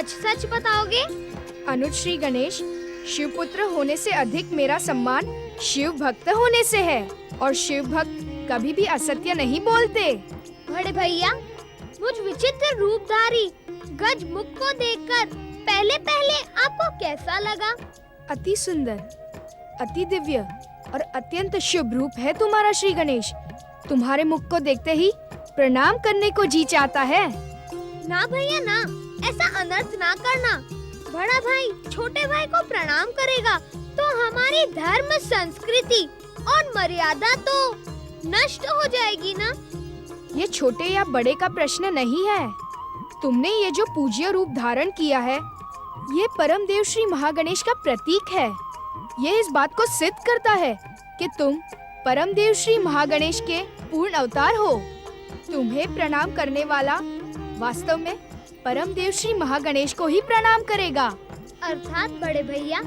सच सच बताओगे? अनुज श्री गणेश, शिव पुत्र होने से अधिक मेरा सम्मान शिव भक्त होने से है, और शिव भक्त कभी भी असत्य नहीं बोलते। बड़े भैया, मुझ विचित्र रूपधारी गज मुख को देखकर पहले पहले आपको कैसा लगा? अति सुंदर, अति दिव्य और अत्यंत शुभ रूप है तुम्हारा श्री गणेश। तुम्हारे मुख को देखते ही प्रणाम करने को जी चाहता है। ना भैया ना, ऐसा अनर्थ ना करना। बड़ा भाई छोटे भाई को प्रणाम करेगा तो हमारी धर्म, संस्कृति और मर्यादा तो नष्ट हो जाएगी ना। ये छोटे या बड़े का प्रश्न नहीं है। तुमने ये जो पूज्य रूप धारण किया है, ये परम देव श्री महागणेश का प्रतीक है। ये इस बात को सिद्ध करता है कि तुम परम देव श्री महागणेश के पूर्ण अवतार हो। तुम्हें प्रणाम करने वाला वास्तव में परम देव श्री महागणेश को ही प्रणाम करेगा। अर्थात बड़े भैया,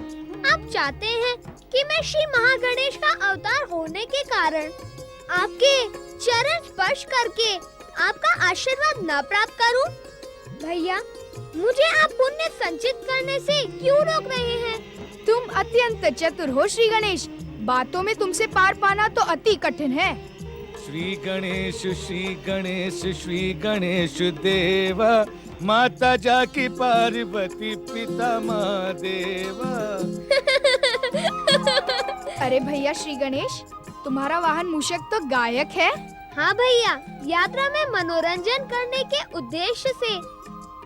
आप चाहते हैं कि मैं श्री महागणेश का अवतार होने के कारण आपके चरण स्पर्श करके आपका आशीर्वाद न प्राप्त करूं? भैया, मुझे आप पुण्य संचित करने से क्यों रोक रहे हैं? तुम अत्यंत चतुर हो श्री गणेश। बातों में तुमसे पार पाना तो अति कठिन है। श्री गणेश श्री गणेश देवा, माता जाकी पार्वती पिता महादेवा। अरे भैया श्री गणेश, तुम्हारा वाहन मूषक तो गायक है। हाँ भैया, यात्रा में मनोरंजन करने के उद्देश्य से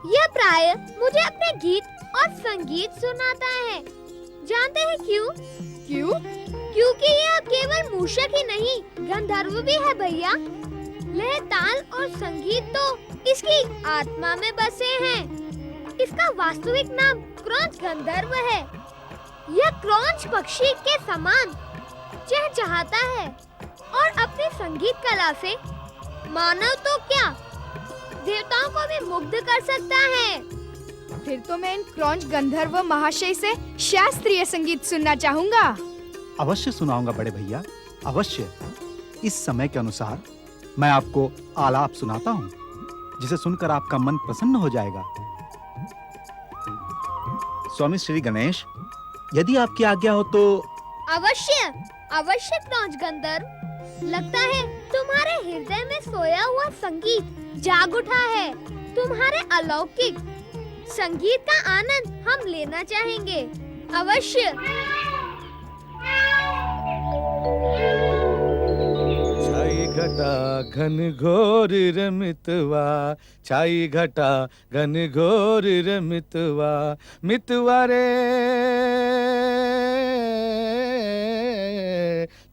यह प्राय मुझे अपने गीत और संगीत सुनाता है। जानते हैं क्यों? क्यों? क्योंकि यह केवल मूषक ही नहीं, गंधर्व भी है भैया। लय, ताल और संगीत तो इसकी आत्मा में बसे हैं। इसका वास्तविक नाम क्रौंच गंधर्व है। यह क्रौंच पक्षी के समान चहचहाता है और अपनी संगीत कला से मानव तो क्या, देवताओं को भी मुग्ध कर सकता है। फिर तो मैं इन क्रौंच गंधर्व महाशय से शास्त्रीय संगीत सुनना चाहूँगा। अवश्य सुनाऊंगा बड़े भैया, अवश्य। इस समय के अनुसार मैं आपको आलाप सुनाता हूँ, जिसे सुनकर आपका मन प्रसन्न हो जाएगा। स्वामी श्री गणेश, यदि आपकी आज्ञा हो तो। अवश्य अवश्य क्रौंच गंधर्व, लगता है तुम्हारे हृदय में सोया हुआ संगीत जाग उठा है। तुम्हारे अलौकिक संगीत का आनंद हम लेना चाहेंगे। अवश्य। छाई घटा घन घोर रमितवा, छाई घटा घन घोर रमितवा, मितवा रे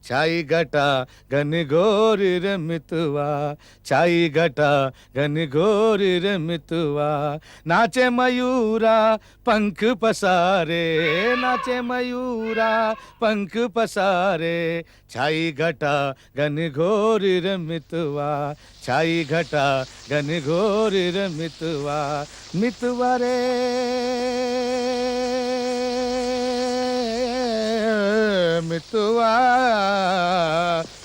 छाई घटा घन घोर रमितवा, छाई घटा घन घोर रमितवा। नाचे मयूरा पंख पसारे, नाचे मयूरा पंख पसारे, छाई घटा घन घोर रमितवा, छाई घटा घन घोर रमितवा, मितवा रे मितवा,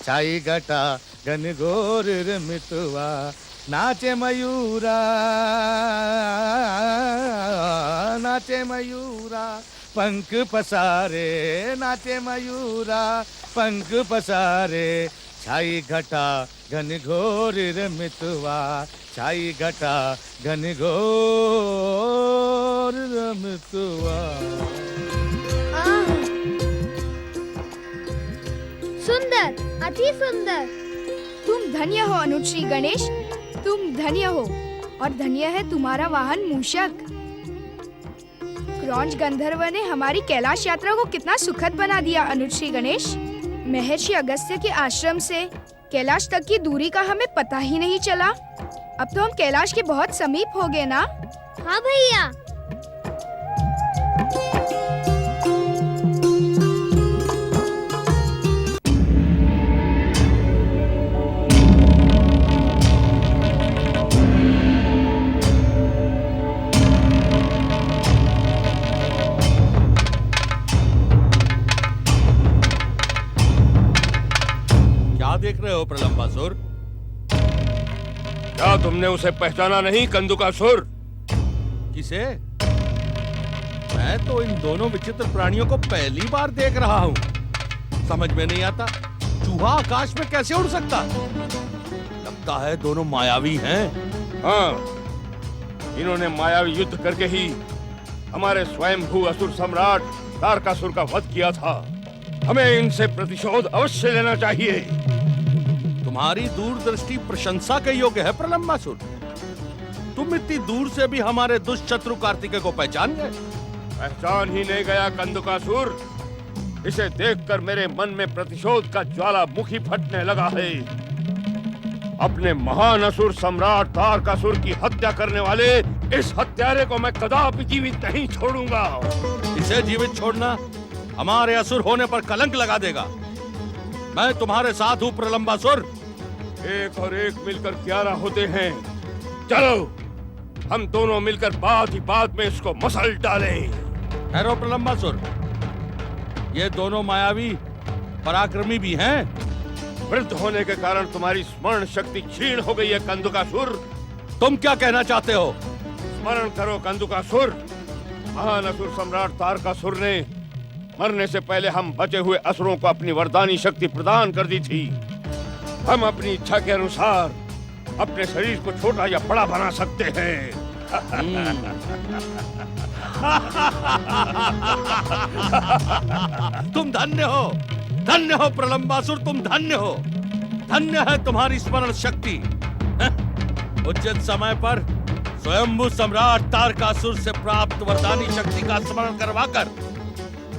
छाई घटा घन घोर मितवा। नाचे मयूरा, नाचे मयूरा पंख पसारे, नाचे मयूरा पंख पसारे, छाई घटा घन घोर मितवा, छाई घटा घन घोर मितवा। सुंदर, अति सुंदर। तुम धन्य हो अनुज श्री गणेश, तुम धन्य हो, और धन्य है तुम्हारा वाहन मूषक। क्रौंच गंधर्व ने हमारी कैलाश यात्रा को कितना सुखद बना दिया अनुज श्री गणेश। महर्षि अगस्त्य के आश्रम से कैलाश तक की दूरी का हमें पता ही नहीं चला। अब तो हम कैलाश के बहुत समीप हो गए ना। हाँ भैया। देख रहे हो प्रलंबासुर? क्या तुमने उसे पहचाना नहीं, कंदुकासुर? किसे? मैं तो इन दोनों विचित्र प्राणियों को पहली बार देख रहा हूँ। समझ में नहीं आता, चूहा आकाश में कैसे उड़ सकता? लगता है दोनों मायावी हैं। हाँ, इन्होंने मायावी युद्ध करके ही हमारे स्वयंभू असुर सम्राट तारकासुर का वध किया था। हमें इनसे प्रतिशोध अवश्य लेना चाहिए। तुम्हारी दूरदृष्टि प्रशंसा के योग्य है प्रलंबासुर। तुम इतनी दूर से भी हमारे दुष्ट शत्रु कार्तिकेय को पहचान गए। पहचान ही नहीं गया कंदुकासुर। इसे देखकर मेरे मन में प्रतिशोध का ज्वालामुखी फटने लगा है। अपने महान असुर सम्राट तारकासुर की हत्या करने वाले इस हत्यारे को मैं कदापि जीवित नहीं छोड़ूंगा। इसे जीवित छोड़ना हमारे असुर होने पर कलंक लगा देगा। मैं तुम्हारे साथ हूँ प्रलंबासुर। एक और एक मिलकर 11 होते हैं। चलो हम दोनों मिलकर बात ही बात में इसको मसल डालें। ठहरो प्रलंबासुर, ये दोनों मायावी पराक्रमी भी हैं। वृद्ध होने के कारण तुम्हारी स्मरण शक्ति क्षीण हो गई है कंदुकासुर। तुम क्या कहना चाहते हो? स्मरण करो कंदुकासुर। महान असुर सम्राट तारकासुर ने मरने से पहले हम बचे हुए असुरों को अपनी वरदानी शक्ति प्रदान कर दी थी। हम अपनी इच्छा के अनुसार अपने शरीर को छोटा या बड़ा बना सकते हैं। तुम धन्य हो प्रलंबासुर, तुम धन्य हो। धन्य है तुम्हारी स्मरण शक्ति। उचित समय पर स्वयंभू सम्राट तारकासुर से प्राप्त वरदानी शक्ति का स्मरण करवाकर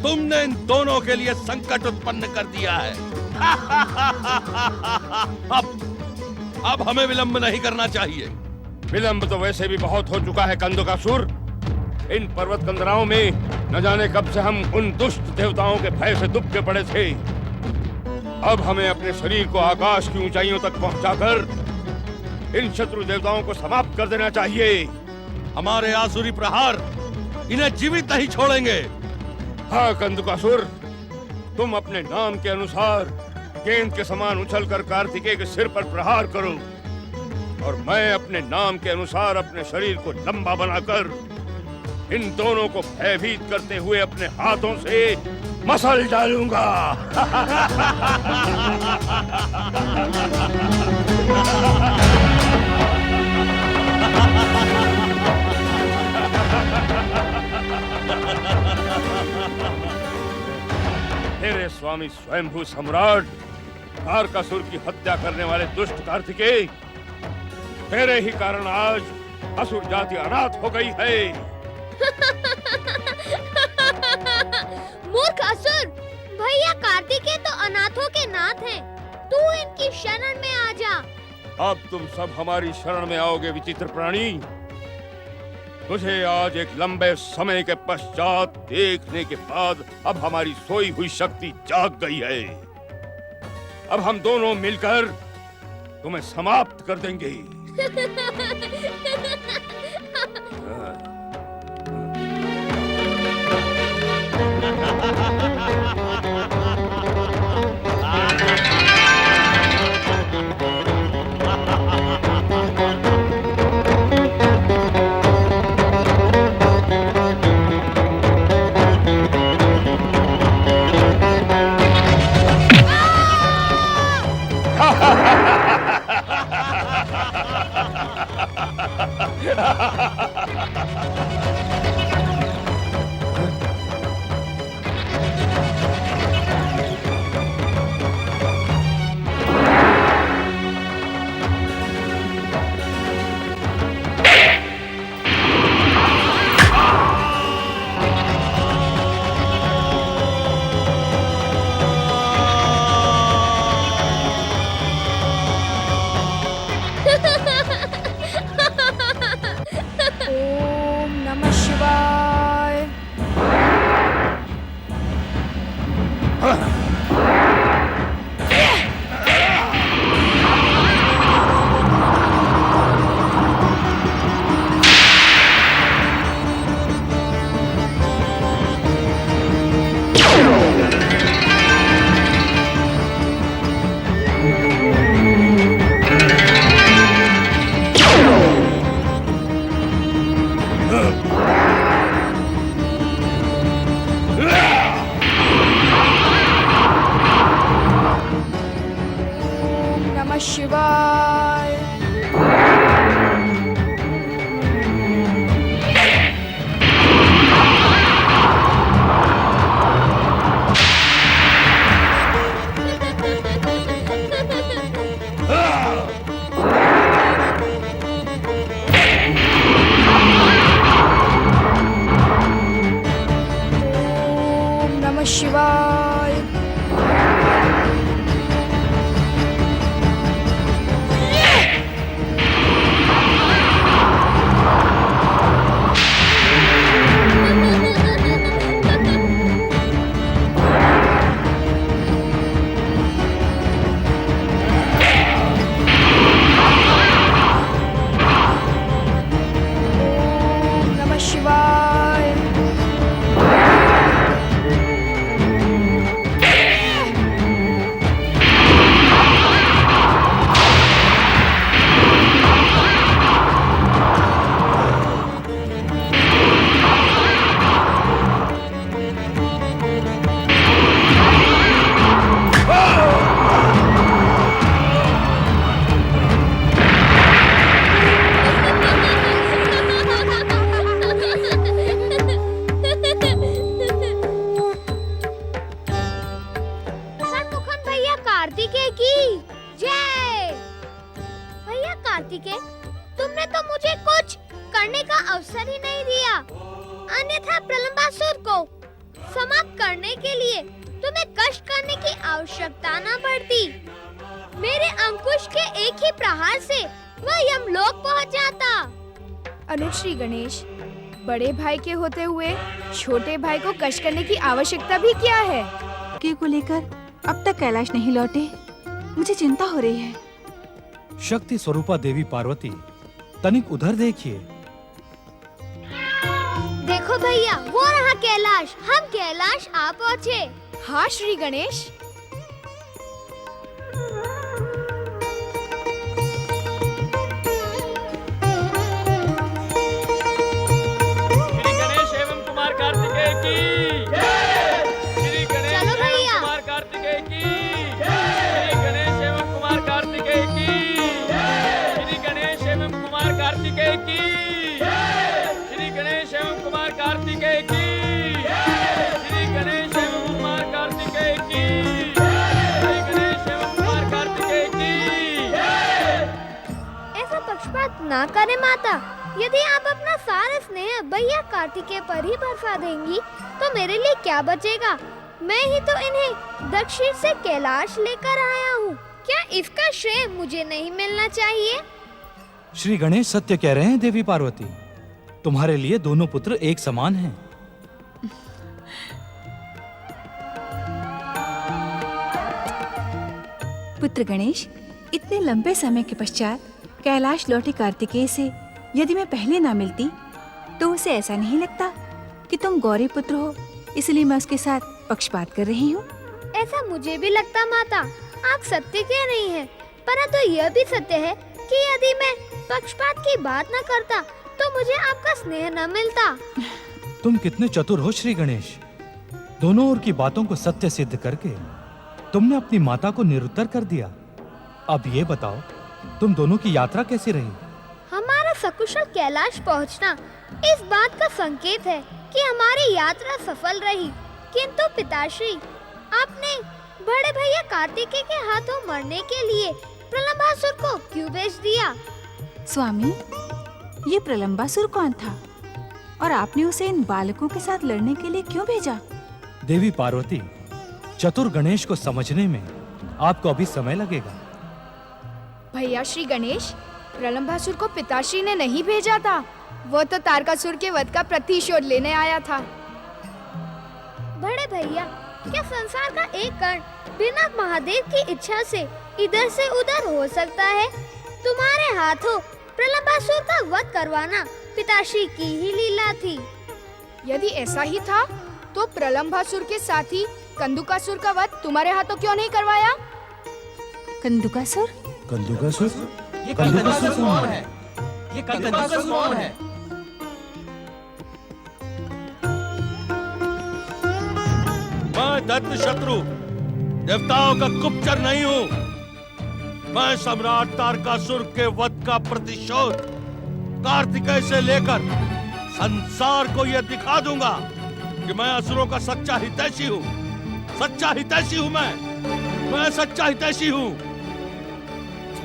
तुमने इन दोनों के लिए संकट उत्पन्न कर दिया है। अब हमें विलंब नहीं करना चाहिए। विलंब तो वैसे भी बहुत हो चुका है कंदुकासुर। इन पर्वत कंदराओं में न जाने कब से हम उन दुष्ट देवताओं के भय से दुबके पड़े थे। अब हमें अपने शरीर को आकाश की ऊंचाइयों तक पहुंचाकर इन शत्रु देवताओं को समाप्त कर देना चाहिए। हमारे आसुरी प्रहार इन्हें जीवित नहीं छोड़ेंगे। हाँ कंदुकासुर, तुम अपने नाम के अनुसार गेंद के समान उछलकर कार्तिकेय के सिर पर प्रहार करो और मैं अपने नाम के अनुसार अपने शरीर को लंबा बनाकर इन दोनों को भयभीत करते हुए अपने हाथों से मसल डालूंगा। तेरे स्वामी स्वयंभू सम्राट तारकासुर की हत्या करने वाले दुष्ट कार्तिकेय, तेरे ही कारण आज असुर जाति अनाथ हो गई है। मूर्ख असुर, भैया कार्तिकेय तो अनाथों के नाथ हैं। तू इनकी शरण में आ जा। अब तुम सब हमारी शरण में आओगे विचित्र प्राणी। तुझे आज एक लंबे समय के पश्चात देखने के बाद अब हमारी सोई हुई शक्ति जाग गई है। अब हम दोनों मिलकर तुम्हें समाप्त कर देंगे। ओम नमः शिवाय। शिवाय। ओम नमः शिवाय। ओम नमः शिवाय। षणमुखन भैया कार्तिकेय की जय। भैया कार्तिकेय, तुमने तो मुझे कुछ करने का अवसर ही नहीं दिया, अन्यथा प्रलंबासुर को समाप्त करने के लिए तुम्हें कष्ट करने की आवश्यकता न पड़ती। मेरे अंकुश के एक ही प्रहार से वह यमलोक पहुंच जाता। अनुज श्री गणेश, बड़े भाई के होते हुए छोटे भाई को कष्ट करने की आवश्यकता भी क्या है? के को लेकर अब तक कैलाश नहीं लौटे, मुझे चिंता हो रही है। शक्ति स्वरूपा देवी पार्वती, तनिक उधर देखिए। देखो भैया, वो रहा कैलाश। हम कैलाश आ पहुँचे। हाँ श्री गणेश। श्री गणेश एवं कुमार कार्तिकेय की श्री गणेश चलो एवं भैया। कुमार कार्तिकेय की श्री गणेश एवं कुमार कार्तिकेय की श्री गणेश एवं कुमार कार्तिकेय की श्री गणेश एवं कुमार कार्तिकेय की श्री गणेश एवं कुमार कार्तिकेय की श्री गणेश एवं कुमार कार्तिकेय की। ऐसा पक्षपात ना करे माता। यदि आप अपना सारा स्नेह भैया कार्तिकेय पर ही बरसा देंगी तो मेरे लिए क्या बचेगा? मैं ही तो इन्हें दक्षिण से कैलाश लेकर आया हूँ। क्या इसका श्रेय मुझे नहीं मिलना चाहिए? श्री गणेश सत्य कह रहे हैं देवी पार्वती, तुम्हारे लिए दोनों पुत्र एक समान हैं। पुत्र गणेश, इतने लंबे समय के पश्चात कैलाश लौटे कार्तिकेय से यदि मैं पहले ना मिलती तो उसे ऐसा नहीं लगता कि तुम गौरी पुत्र हो, इसलिए मैं उसके साथ पक्षपात कर रही हूँ। ऐसा मुझे भी लगता माता। आप सत्य कह रही हैं, परंतु यह भी सत्य है कि यदि मैं पक्षपात की बात न करता तो मुझे आपका स्नेह न मिलता। तुम कितने चतुर हो श्री गणेश। दोनों ओर की बातों को सत्य सिद्ध करके तुमने अपनी माता को निरुत्तर कर दिया। अब ये बताओ, तुम दोनों की यात्रा कैसी रही? हमारा सकुशल कैलाश पहुंचना इस बात का संकेत है कि हमारी यात्रा सफल रही। किंतु पिताश्री, आपने बड़े भैया कार्तिकेय के हाथों मरने के लिए प्रलंबासुर को क्यों भेज दिया? स्वामी, ये प्रलंबासुर कौन था और आपने उसे इन बालकों के साथ लड़ने के लिए क्यों भेजा? देवी पार्वती, चतुर गणेश को समझने में आपको अभी समय लगेगा। भैया श्री गणेश, प्रलंबासुर को पिताश्री ने नहीं भेजा था, वो तो तारकासुर के वध का प्रतिशोध लेने आया था। बड़े भैया, क्या संसार का एक कण बिना महादेव की इच्छा से इधर से उधर हो सकता है? तुम्हारे हाथों प्रलंबासुर का वध करवाना पिताश्री की ही लीला थी। यदि ऐसा ही था तो प्रलंबासुर के साथी कंदुकासुर का वध तुम्हारे हाथों क्यों नहीं करवाया? कंदुकासुर? कंदुकासुर? कंदुकासुर कौन है? ये कंदुकासुर कौन है? मैं दत्त शत्रु देवताओं का गुप्तचर नहीं हूँ। मैं सम्राट तारकासुर के वध का प्रतिशोध कार्तिकेय से लेकर संसार को यह दिखा दूंगा कि मैं असुरों का सच्चा हितैषी हूँ। सच्चा हितैषी हूँ मैं सच्चा हितैषी हूँ।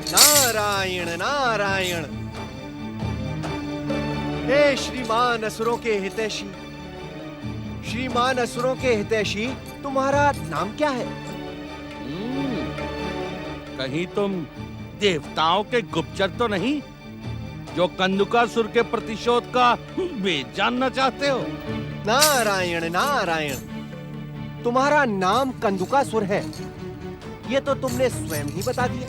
नारायण नारायण। हे श्रीमान असुरों के हितैषी, श्रीमान असुरों के हितैषी, तुम्हारा नाम क्या है? कहीं तुम देवताओं के गुप्तचर तो नहीं जो कंदुकासुर के प्रतिशोध का वेद जानना चाहते हो? नारायण नारायण, तुम्हारा नाम कंदुकासुर है, ये तो तुमने स्वयं ही बता दिया।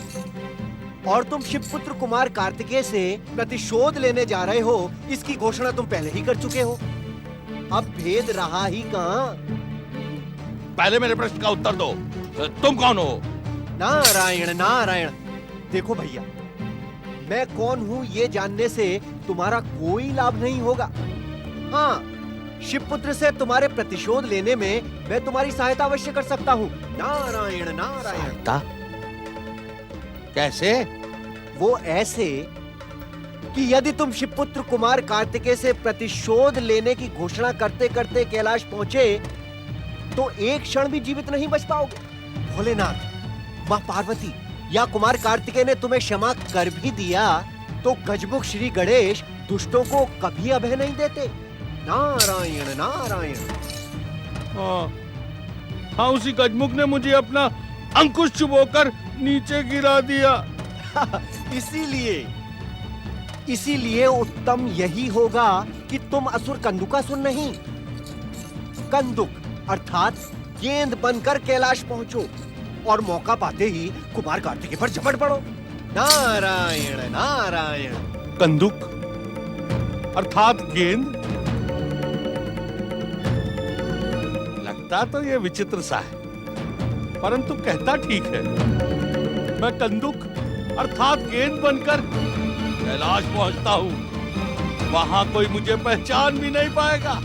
और तुम शिवपुत्र कुमार कार्तिकेय से प्रतिशोध लेने जा रहे हो, इसकी घोषणा तुम पहले ही कर चुके हो। अब भेद रहा ही कहाँ? पहले मेरे प्रश्न का उत्तर दो, तुम कौन हो? नारायण नारायण, देखो भैया, मैं कौन हूँ ये जानने से तुम्हारा कोई लाभ नहीं होगा। हाँ, शिवपुत्र से तुम्हारे प्रतिशोध लेने में मैं तुम्हारी सहायता अवश्य कर सकता हूँ। नारायण नारायण। कैसे? वो ऐसे कि यदि तुम शिवपुत्र कुमार कार्तिकेय से प्रतिशोध लेने की घोषणा करते करते कैलाश पहुंचे तो एक क्षण भी जीवित नहीं बच पाओगे। भोलेनाथ, माँ पार्वती या कुमार कार्तिकेय ने तुम्हें क्षमा कर भी दिया तो गजमुख श्री गणेश दुष्टों को कभी अभय नहीं देते। नारायण नारायण। हाँ, उसी गजमुख ने मुझे अपना अंकुश चुबोकर नीचे गिरा दिया। इसीलिए उत्तम यही होगा कि तुम असुर कंदुकासुर नहीं, कंदुक अर्थात गेंद बनकर कैलाश पहुंचो और मौका पाते ही कुमार कार्तिकेय पर झपट पड़ो। नारायण नारायण। कंदुक अर्थात गेंद? लगता तो ये विचित्र सा है, परंतु कहता ठीक है। मैं कंदुक अर्थात गेंद बनकर कैलाश पहुंचता हूँ, वहां कोई मुझे पहचान भी नहीं पाएगा।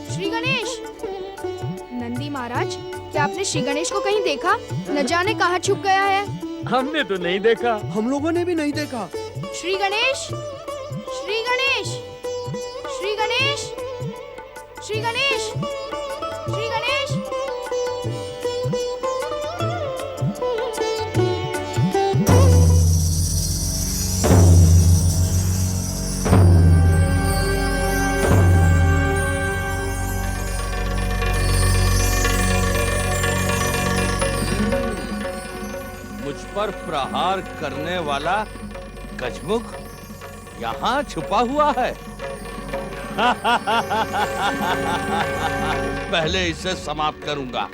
श्री गणेश, नंदी महाराज, क्या आपने श्री गणेश को कहीं देखा? न जाने कहाँ छुप गया है। हमने तो नहीं देखा। हम लोगों ने भी नहीं देखा। श्री गणेश, श्री गणेश, श्री गणेश, श्री गणेश, श्री गणेश। पर प्रहार करने वाला गजमुख यहाँ छुपा हुआ है। पहले इसे समाप्त करूंगा,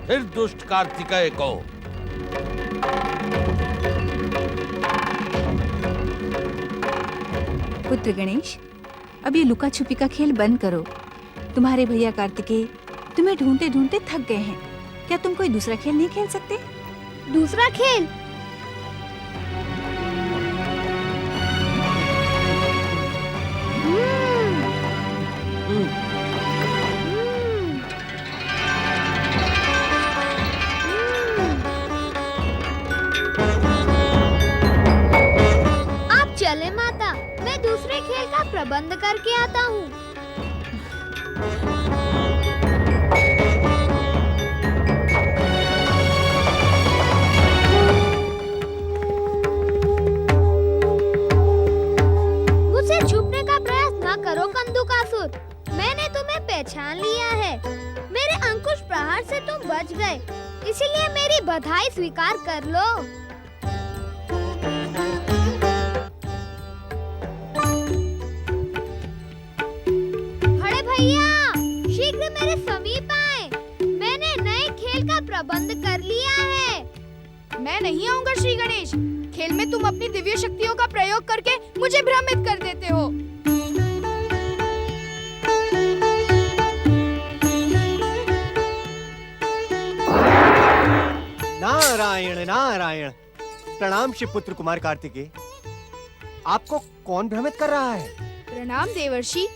फिर दुष्ट कार्तिकेय को। पुत्र गणेश, अब ये लुका छुपी का खेल बंद करो। तुम्हारे भैया कार्तिकेय तुम्हें ढूंढते ढूंढते थक गए हैं। क्या तुम कोई दूसरा खेल नहीं खेल सकते? दूसरा खेल? आप चले माता, मैं दूसरे खेल का प्रबंध करके आता हूँ। करो कंदुकासुर, मैंने तुम्हें पहचान लिया है। मेरे अंकुश प्रहार से तुम बच गए, इसलिए मेरी बधाई स्वीकार कर लो। बड़े भैया, शीघ्र मेरे समीप आए। मैंने नए खेल का प्रबंध कर लिया है। मैं नहीं आऊंगा श्री गणेश। खेल में तुम अपनी दिव्य शक्तियों का प्रयोग करके मुझे भ्रमित कर देते हो। नारायण नारायण। प्रणाम शिवपुत्र कुमार कार्तिकेय। आपको कौन भ्रमित कर रहा है? प्रणाम देवर्षि।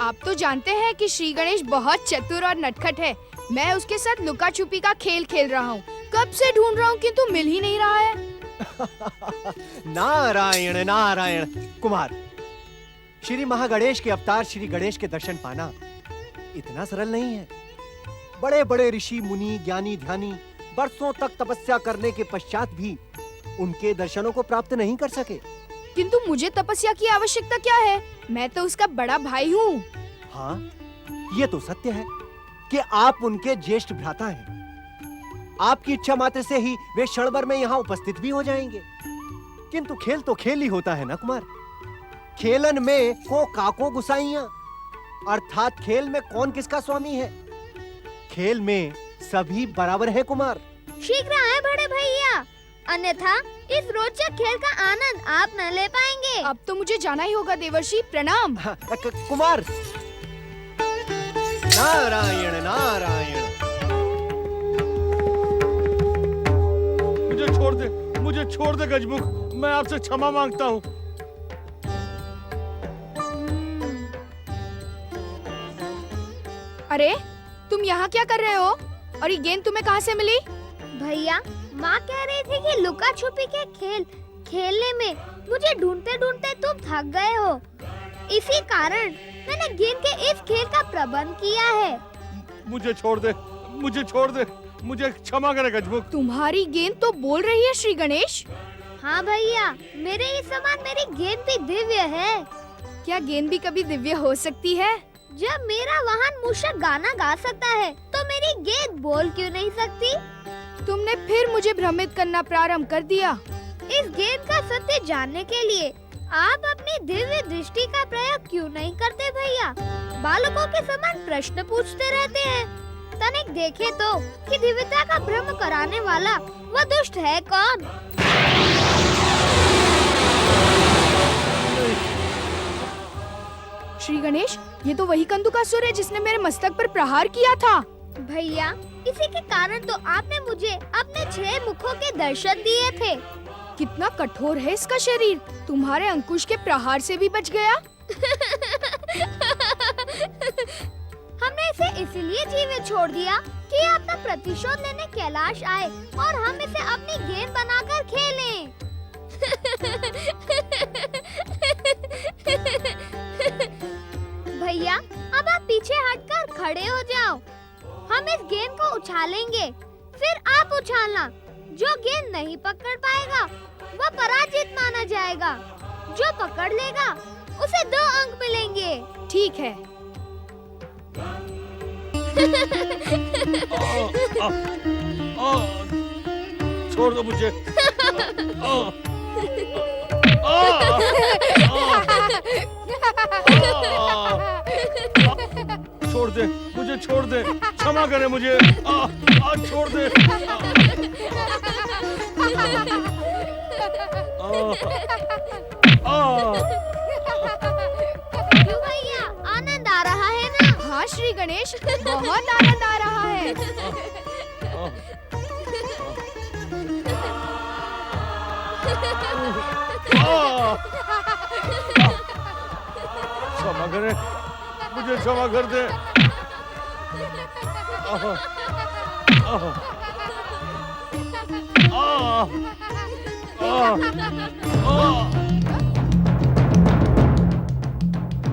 आप तो जानते हैं कि श्री गणेश बहुत चतुर और नटखट है। मैं उसके साथ लुका छुपी का खेल खेल रहा हूँ। कब से ढूंढ रहा हूँ किंतु मिल ही नहीं रहा है। नारायण नारायण। कुमार, श्री महागणेश के अवतार श्री गणेश के दर्शन पाना इतना सरल नहीं है। बड़े बड़े ऋषि मुनि ज्ञानी ध्यानी वर्षों तक तपस्या करने के पश्चात भी उनके दर्शनों को प्राप्त नहीं कर सके। किंतु मुझे तपस्या की आवश्यकता क्या है? मैं तो उसका बड़ा भाई हूँ। हाँ, ये तो सत्य है कि आप उनके ज्येष्ठ भ्राता हैं। आपकी इच्छा मात्र से ही वे क्षण भर में यहाँ उपस्थित भी हो जाएंगे। किंतु खेल तो खेल ही होता है ना कुमार। खेलन में को काको गुसाइयां, अर्थात खेल में कौन किसका स्वामी है। खेल में सभी बराबर है कुमार। शीघ्र आए बड़े भैया, अन्यथा इस रोचक खेल का आनंद आप न ले पाएंगे। अब तो मुझे जाना ही होगा देवर्षि। प्रणाम। कुमार, नारायण नारायण। मुझे छोड़ दे गजमुख। मैं आपसे क्षमा मांगता हूँ। अरे तुम यहाँ क्या कर रहे हो? और ये गेंद तुम्हें कहाँ से मिली? भैया, माँ कह रही थी कि लुका छुपी के खेल खेलने में मुझे ढूंढते ढूंढते तुम थक गए हो। इसी कारण मैंने गेंद के इस खेल का प्रबंध किया है। मुझे छोड़ दे, मुझे क्षमा करे गजमुख। तुम्हारी गेंद तो बोल रही है श्री गणेश। हाँ भैया, मेरे ही समान मेरी गेंद भी दिव्य है। क्या गेंद भी कभी दिव्य हो सकती है? जब मेरा वाहन मूषक गाना गा सकता है, तो मेरी गेंद बोल क्यों नहीं सकती? तुमने फिर मुझे भ्रमित करना प्रारंभ कर दिया। इस गेंद का सत्य जानने के लिए आप अपनी दिव्य दृष्टि का प्रयोग क्यों नहीं करते भैया? बालकों के समान प्रश्न पूछते रहते हैं। तनिक देखे तो कि दिव्यता का भ्रम कराने वाला वह दुष्ट है कौन? श्री गणेश, ये तो वही कंदुकासुर है जिसने मेरे मस्तक पर प्रहार किया था। भैया, इसी के कारण तो आपने मुझे अपने 6 मुखों के दर्शन दिए थे। कितना कठोर है इसका शरीर। तुम्हारे अंकुश के प्रहार से भी बच गया। हमने इसे इसीलिए जीवित छोड़ दिया कि अपना प्रतिशोध लेने कैलाश आए और हम इसे अपनी गेंद बनाकर खेलें। भैया, अब आप पीछे हटकर खड़े हो जाओ। हम इस गेंद को उछालेंगे, फिर आप उछालना। जो गेंद नहीं पकड़ पाएगा वह पराजित माना जाएगा। जो पकड़ लेगा उसे 2 अंक मिलेंगे। ठीक है। छोड़ दो मुझे। छोड़ दे, मुझे छोड़ दे। क्षमा करे मुझे। छोड़ दे। क्यों भैया, आनंद आ रहा है ना? हाँ श्री गणेश, बहुत आनंद आ रहा है। क्षमा करे, मुझे क्षमा कर दे।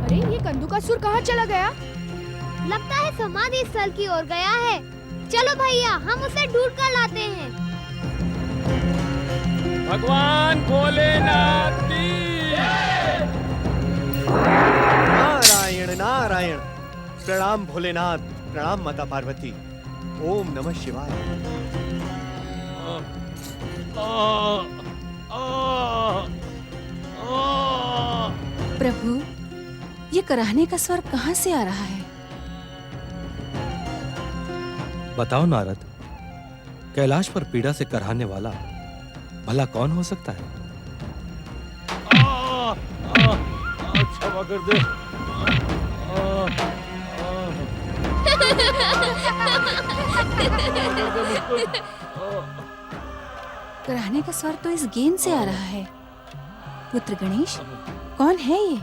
अरे ये कंदुकासुर कहाँ चला गया? लगता है समाधि स्थल की ओर गया है। चलो भैया, हम उसे ढूंढ कर लाते हैं। भगवान भोलेनाथ की नारायण नारायण। प्रणाम भोलेनाथ, प्रणाम माता पार्वती। ओम नमः शिवाय। प्रभु, ये कराहने का स्वर कहाँ से आ रहा है? बताओ नारद, कैलाश पर पीड़ा से कराहने वाला भला कौन हो सकता है? क्षमा कर दे। मुस्कुराने का स्वर तो इस गेंद से आ रहा है। पुत्र गणेश, कौन है ये?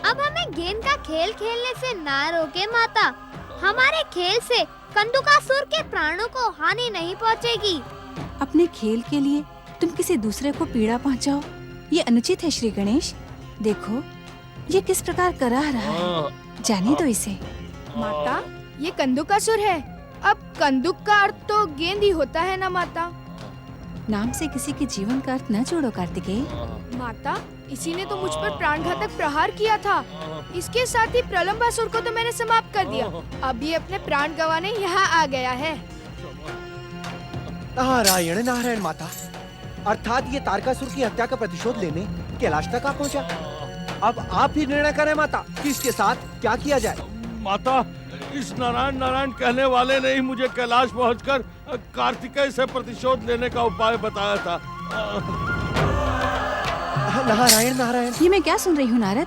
अब हमें गेंद का खेल खेलने से ना रोके माता। हमारे खेल से कंदुकासुर के प्राणों को हानि नहीं पहुंचेगी। अपने खेल के लिए तुम किसी दूसरे को पीड़ा पहुंचाओ, ये अनुचित है श्री गणेश। देखो ये किस प्रकार करा रहा है, जाने दो इसे। माता, ये कंदुकासुर है। अब कंदुक का अर्थ तो गेंद ही होता है ना माता? नाम से किसी के जीवन का अर्थ न जोड़ो कार्तिकेय। माता, इसी ने तो मुझ पर प्राणघातक प्रहार किया था। इसके साथ ही प्रलंबासुर को तो मैंने समाप्त कर दिया। अब ये अपने प्राण गंवाने यहाँ आ गया है। नारायण नारायण माता, अर्थात ये तारकासुर की हत्या का प्रतिशोध लेने कैलाश तक आ पहुंचा। अब आप ही निर्णय करें माता कि इसके साथ क्या किया जाए। माता, इस नारायण नारायण कहने वाले ने ही मुझे कैलाश पहुंचकर कार्तिकेय से प्रतिशोध लेने का उपाय बताया था। नारायण नारायण। ये मैं क्या सुन रही हूँ नारद?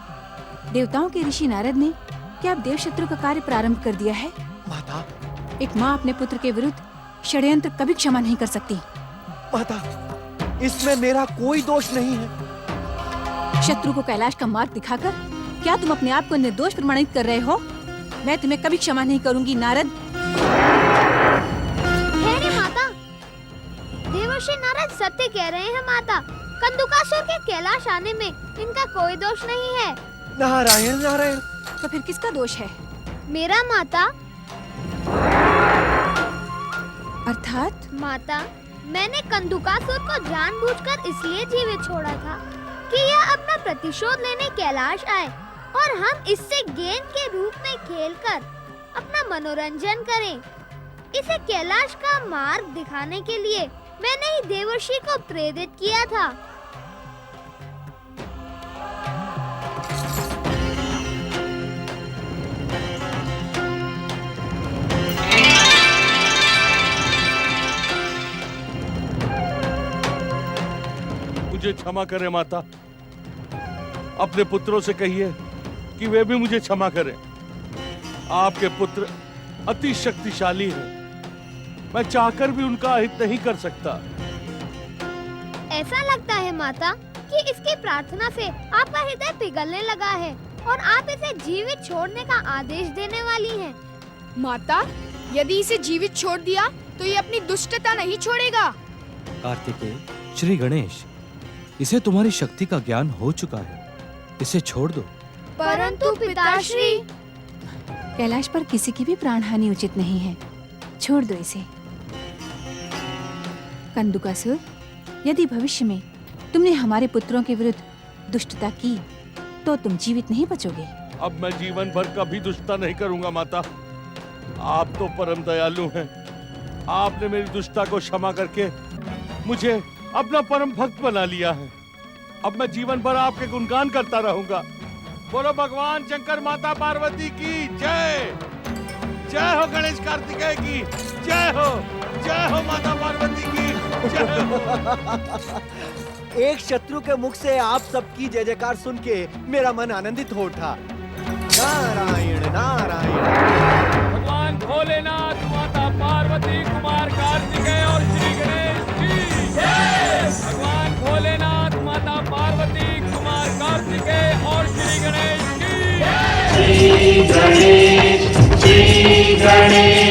देवताओं के ऋषि नारद ने क्या अब देवशत्रु का कार्य प्रारंभ कर दिया है? माता, एक माँ अपने पुत्र के विरुद्ध षड्यंत्र कभी क्षमा नहीं कर सकती। माता, इसमें मेरा कोई दोष नहीं है। शत्रु को कैलाश का मार्ग दिखाकर क्या तुम अपने आप को निर्दोष प्रमाणित कर रहे हो? मैं तुम्हें कभी क्षमा नहीं करूंगी नारद। ठहरे माता, देवर्षि नारद सत्य कह रहे हैं माता। कंदुकासुर के कैलाश आने में इनका कोई दोष नहीं है। नारायण नारायण। तो फिर किसका दोष है? मेरा माता। अर्थात? माता, मैंने कंदुकासुर को जानबूझकर इसलिए जीवित छोड़ा था कि यह अपना प्रतिशोध लेने कैलाश आए और हम इससे गेंद के रूप में खेलकर अपना मनोरंजन करें। इसे कैलाश का मार्ग दिखाने के लिए मैंने ही देवर्षि को प्रेरित किया था। मुझे क्षमा करें माता। अपने पुत्रों से कहिए कि वे भी मुझे क्षमा करें। आपके पुत्र अति शक्तिशाली हैं। मैं चाहकर भी उनका अहित नहीं कर सकता। ऐसा लगता है माता कि इसकी प्रार्थना से आपका हृदय पिघलने लगा है और आप इसे जीवित छोड़ने का आदेश देने वाली हैं। माता, यदि इसे जीवित छोड़ दिया तो ये अपनी दुष्टता नहीं छोड़ेगा। कार्तिकेय, श्री गणेश, इसे तुम्हारी शक्ति का ज्ञान हो चुका है। इसे छोड़ दो। परंतु पिताश्री। कैलाश पर किसी की भी प्राण हानि उचित नहीं है। छोड़ दो इसे। कंदुकासुर, यदि भविष्य में तुमने हमारे पुत्रों के विरुद्ध दुष्टता की तो तुम जीवित नहीं बचोगे। अब मैं जीवन भर कभी दुष्टता नहीं करूंगा माता। आप तो परम दयालु हैं। आपने मेरी दुष्टता को क्षमा करके मुझे अपना परम भक्त बना लिया है। अब मैं जीवन भर आपके गुणगान करता रहूंगा। बोलो भगवान शंकर माता पार्वती की जय। जय हो गणेश कार्तिकेय की जय हो। जय हो माता पार्वती की जय हो। एक शत्रु के मुख से आप सबकी जय जयकार सुन के मेरा मन आनंदित हो उठा। नारायण नारायण। भगवान भोलेनाथ, माता पार्वती, कुमार कार्तिकेय और श्री गणेश की जय। भगवान भोलेनाथ, माता पार्वती, कुमार कार्तिकेय और श्री गणेश की जय। श्री गणेश, श्री गणेश।